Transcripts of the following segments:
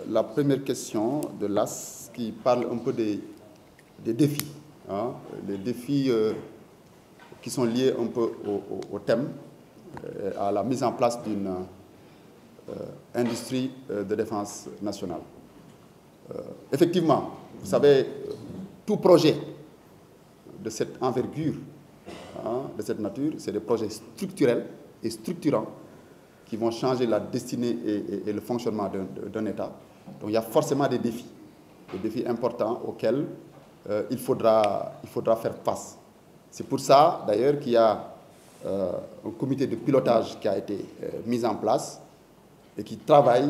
la première question de l'AS qui parle un peu des défis. Hein, les défis qui sont liés un peu au thème, à la mise en place d'une industrie de défense nationale. Effectivement, vous savez, tout projet de cette envergure, hein, de cette nature, c'est des projets structurels et structurants qui vont changer la destinée et le fonctionnement d'un État. Donc il y a forcément des défis importants auxquels il faudra faire face. C'est pour ça, d'ailleurs, qu'il y a un comité de pilotage qui a été mis en place et qui travaille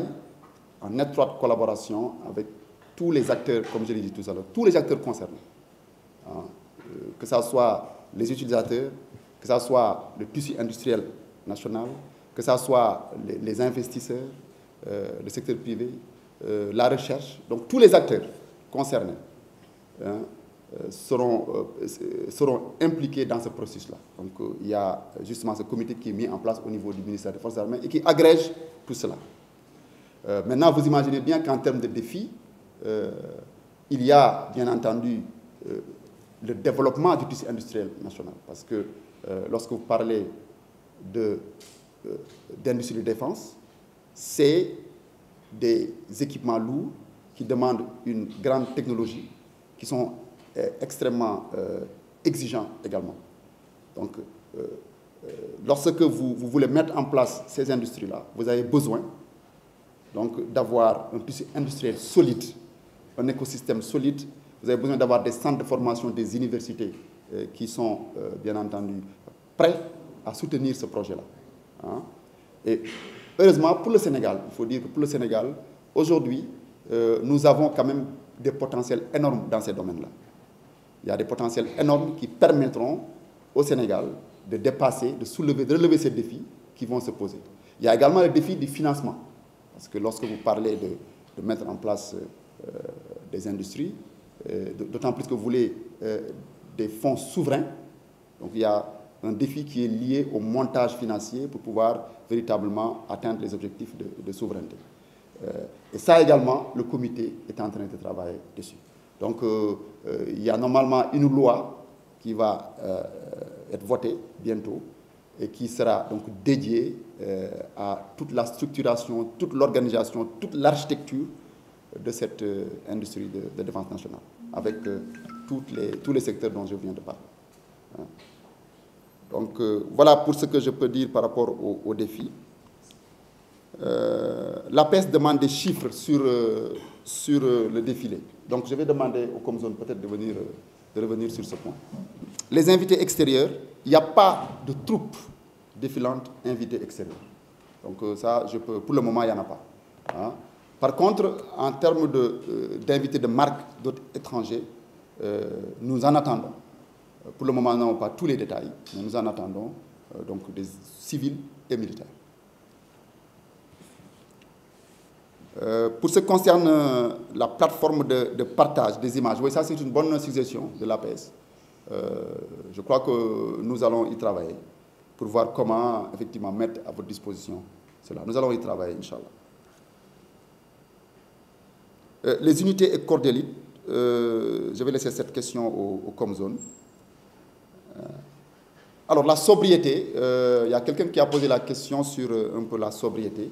en étroite collaboration avec tous les acteurs, comme je l'ai dit tout à l'heure, tous les acteurs concernés. Hein, que ce soit les utilisateurs, que ce soit le tissu industriel national, que ce soit les investisseurs, le secteur privé, la recherche. Donc tous les acteurs concernés, hein, seront impliqués dans ce processus-là. Donc il y a justement ce comité qui est mis en place au niveau du ministère des Forces armées et qui agrège tout cela. Maintenant, vous imaginez bien qu'en termes de défis, il y a bien entendu le développement du tissu industriel national. Parce que lorsque vous parlez d'industrie de défense, c'est des équipements lourds qui demandent une grande technologie, qui sont extrêmement exigeants également. Donc, lorsque vous voulez mettre en place ces industries-là, vous avez besoin d'avoir un tissu industriel solide, un écosystème solide. Vous avez besoin d'avoir des centres de formation, des universités qui sont, bien entendu, prêts à soutenir ce projet-là. Hein. Et heureusement, pour le Sénégal, il faut dire que pour le Sénégal, aujourd'hui, nous avons quand même des potentiels énormes dans ces domaines-là. Il y a des potentiels énormes qui permettront au Sénégal de dépasser, de relever ces défis qui vont se poser. Il y a également le défi du financement. Parce que lorsque vous parlez de mettre en place des industries, d'autant plus que vous voulez des fonds souverains, donc il y a un défi qui est lié au montage financier pour pouvoir véritablement atteindre les objectifs de souveraineté. Et ça également, le comité est en train de travailler dessus. Donc il y a normalement une loi qui va être votée bientôt et qui sera donc dédiée à toute la structuration, toute l'organisation, toute l'architecture de cette industrie de défense nationale, avec tous les secteurs dont je viens de parler. Hein. Donc voilà pour ce que je peux dire par rapport aux défis. L'APES demande des chiffres sur le défilé. Donc je vais demander au Comzone peut-être de revenir sur ce point. Les invités extérieurs, il n'y a pas de troupes défilantes invitées extérieures. Donc ça, pour le moment, il n'y en a pas. Hein. Par contre, en termes d'invités de marque d'autres étrangers, nous en attendons. Pour le moment, nous n'avons pas tous les détails, mais nous en attendons donc des civils et militaires. Pour ce qui concerne la plateforme de partage des images, oui, ça c'est une bonne suggestion de l'APS. Je crois que nous allons y travailler pour voir comment effectivement mettre à votre disposition cela. Nous allons y travailler, Inch'Allah. Les unités et corps d'élite, je vais laisser cette question au Comzone. Alors la sobriété, il y a quelqu'un qui a posé la question sur un peu la sobriété.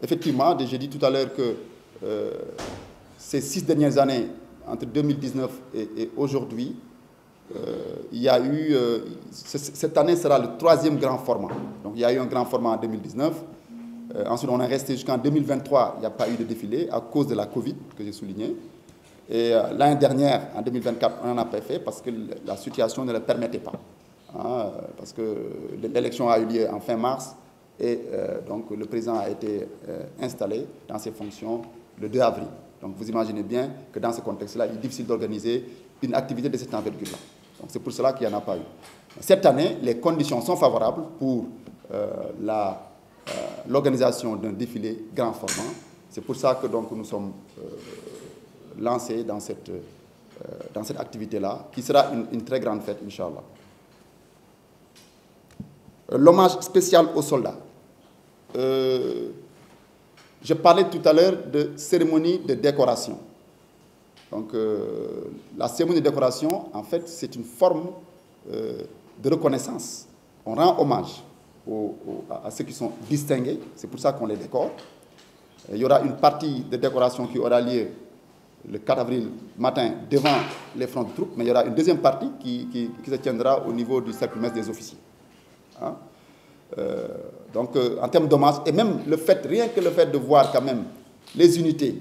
Effectivement, j'ai dit tout à l'heure que ces 6 dernières années, entre 2019 et aujourd'hui, il y a eu, cette année sera le 3e grand format. Donc il y a eu un grand format en 2019. Ensuite, on est resté jusqu'en 2023, il n'y a pas eu de défilé à cause de la Covid, que j'ai souligné. Et l'année dernière, en 2024, on n'en a pas fait parce que la situation ne le permettait pas. Hein, parce que l'élection a eu lieu en fin mars et donc le président a été installé dans ses fonctions le 2 avril. Donc vous imaginez bien que dans ce contexte-là, il est difficile d'organiser une activité de cette envergure-là. Donc c'est pour cela qu'il n'y en a pas eu. Cette année, les conditions sont favorables pour l'organisation d'un défilé grand format. C'est pour ça que donc, nous sommes lancés dans cette activité-là, qui sera une très grande fête, Inch'Allah. L'hommage spécial aux soldats. Je Je parlais tout à l'heure de cérémonie de décoration. Donc, la cérémonie de décoration, en fait, c'est une forme de reconnaissance. On rend hommage à ceux qui sont distingués, c'est pour ça qu'on les décore. Il y aura une partie de décoration qui aura lieu le 4 avril matin devant les fronts de troupes, mais il y aura une deuxième partie qui se tiendra au niveau du cercle mess des officiers. Hein? Donc, en termes d'hommage, et même le fait, rien que le fait de voir quand même les unités,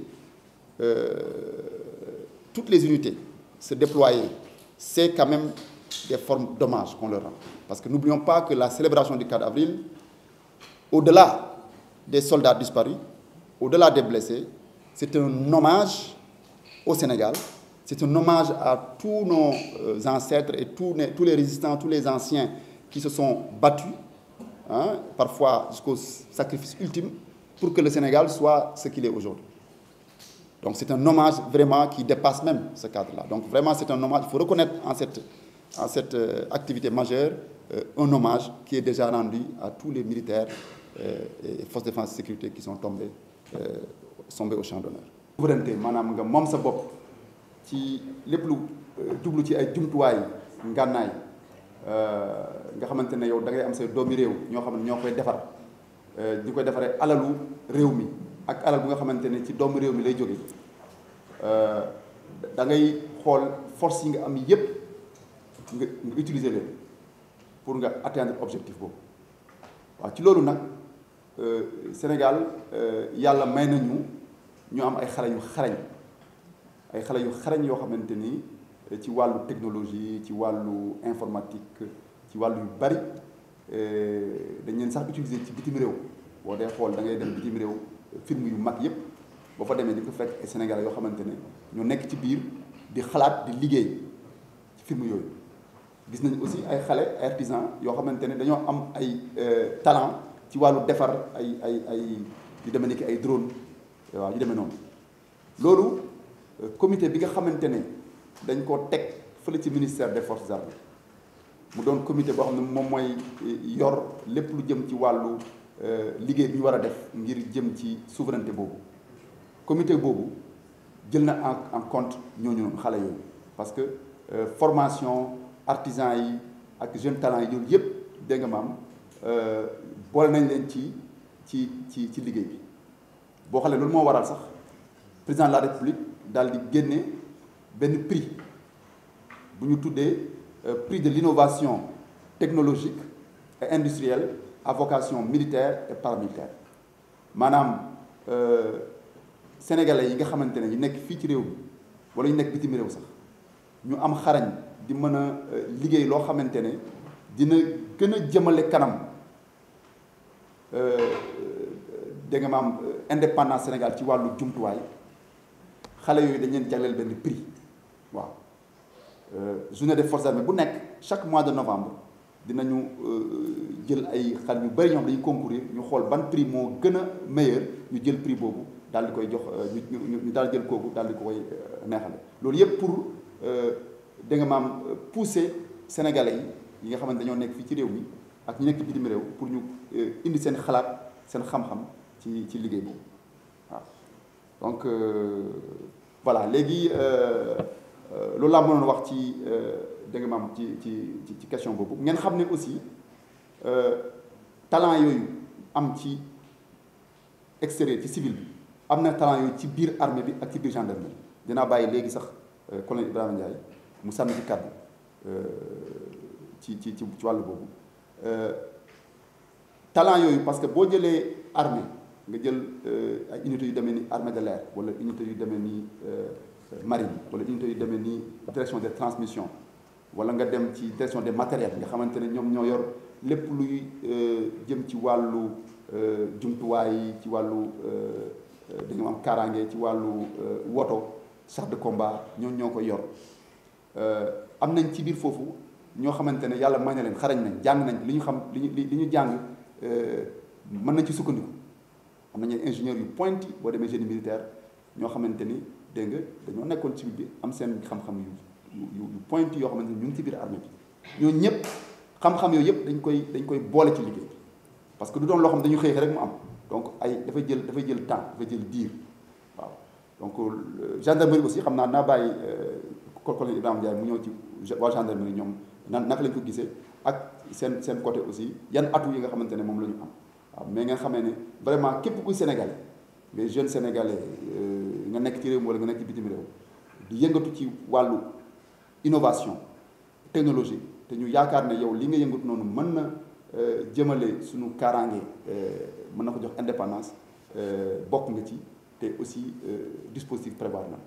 toutes les unités se déployer, c'est quand même des formes d'hommage qu'on leur rend. Parce que n'oublions pas que la célébration du 4 avril, au-delà des soldats disparus, au-delà des blessés, c'est un hommage au Sénégal, c'est un hommage à tous nos ancêtres et tous les résistants, tous les anciens qui se sont battus, hein, parfois jusqu'au sacrifice ultime, pour que le Sénégal soit ce qu'il est aujourd'hui. Donc c'est un hommage vraiment qui dépasse même ce cadre-là. Donc vraiment c'est un hommage, il faut reconnaître en cette activité majeure un hommage qui est déjà rendu à tous les militaires et forces de défense et sécurité qui sont tombés au champ d'honneur. Souveraineté maanaam nga moom sa bopp ci lépp lu jublu ci ay jumtuwaay ngànnaay nga xamante ne yow da ngay am say doomi réew ñoo xam ne ñoo koy defar ñu koy defaree alalu réew mi ak alal bu nga xamante ne ci doomu réew mi lay jóge da ngay xool force yi nga am yépp nga utiliser leen pour nga atteindre objectif boobu waaw ci loolu nag Sénégal yàlla may nañu ñu am ay xale yu xarañ yoo xamante ni ci wàllu technologie ci wàllu informatique ci wàllu yu bari dañ leen sax utiliser ci bitim réew boo dee xool da ngay dem bitim réew film yu mag yépp boo fa demee di ko fekk ay Sénégalais yoo xamante ne ñoo nekk ci biir di xalaat di liggéey ci film yooyu. gis nañ aussi ay xale ay artisans yoo xamante ne dañoo am ay talent ci wàllu defar ay yu demee ni ki ay drone waaw yu demee noonu loolu comité bi nga xamante ne dañ koo teg fële ci ministère des forces armées mu doon comité boo xam ne moom mooy yor lépp lu jëm ci wàllu liggéey bi ñu war a def ngir jëm ci souveraineté boobu comité boobu jël na en compte ñooñu noonu xale yooyu parce que formation artisans yi ak jeunes talents yi yooyu yëpp dégg nga maam boole nañ leen ci liggéey bi boo xoolee loolu moo waral sax président de la république daal di génne benn prix bu ñu tuddee prix de l'innovation technologique et industrielle à vocation militaire et paramilitaire maanaam sénégalais yi nga xamante ne ñu nekk fii ci réew mi wala ñu nekk bitim réew sax ñu am xarañ di mën a liggéey loo xamante ne dina gën a jëmale kanam dégg nga maam indépendance Sénégal ci wàllu jumtuwaay xale yooyu dañ leen jagleel benn prix waaw journée des forces armées bu nekk chaque mois de novembre dinañu jël ay xale yu bëri ñoom dañuy concourir ñu xool ban prix moo gën a meilleur ñu jël prix boobu daal di koy jox ñu daal jël kooku daal di ko koy neexale loolu yëpp pour da nga maam pousser sénégalais yi nga xamante dañoo nekk fii ci réew mi ak ñu nekk ci bitim réew pour ñu indi seen xalaat seen xam-xam ci liggéey boobu waaw donc voilà léegi loolu laa mënoon wax ci da nga maam ci question boobu ngeen xam ne aussi talent yooyu am ci extérieur ci civil bi am na talent yooyu ci biir armée bi ak ci biir gendarmerie dinaa bàyyi léegi sax colonel Ibrahima Ndiaye mu sànni ci kàddu ci wàllu boobu talent yooyu parce que boo jëlee armée nga jël ay unités yu demee ni armée de l'air wala unité yu demee ni marine wala unité yu demee ni direction des transmissions wala nga dem ci direction des matériels nga xamante ne ñoom ñoo yor lépp luy jëm ci wàllu jumtuwaay ci wàllu dañu am kaaraange ci wàllu woto char de combat ñoo ko yor am nañ ci biir foofu ñoo xamante ne yàlla may na leen xarañ nañ jàng nañ li ñu xam li ñu jàng mën nañ ci sukkandiku am nañu ingénieurs yu pointu boo demee génie militaire ñoo xamante ni dégg nga dañoo nekkoon ci bi am seen xam-xam yu pointu yoo xamante ni ñu ngi ci biir armée bi ñooñu ñëpp xam-xam yooyu yëpp dañ koy boole ci liggéey bi parce que du doon loo xam dañu xëy rek mu am donc dafay jël temps dafay jël diir waaw donc gendarmerie aussi xam naa bàyyi collègue Ibrahima Ndiaye mu ñëw ci waa gendarmerie ñoom naka lañ ko gisee ak seen côté aussi yan atu yi nga xamante ne moom la ñu am waaw mais nga xamee ne vraiment képp kuy sénégalais les jeunes sénégalais nga nekk ci réew mi wala nga nekk ci bitim réew di yëngatu ci wàllu innovation technologie te ñu yaakaar ne yow li nga yëngatu noonu mën na jëmale suñu kaaraange mën na ko jox indépendance bokk nga ci te aussi dispositif prévoir na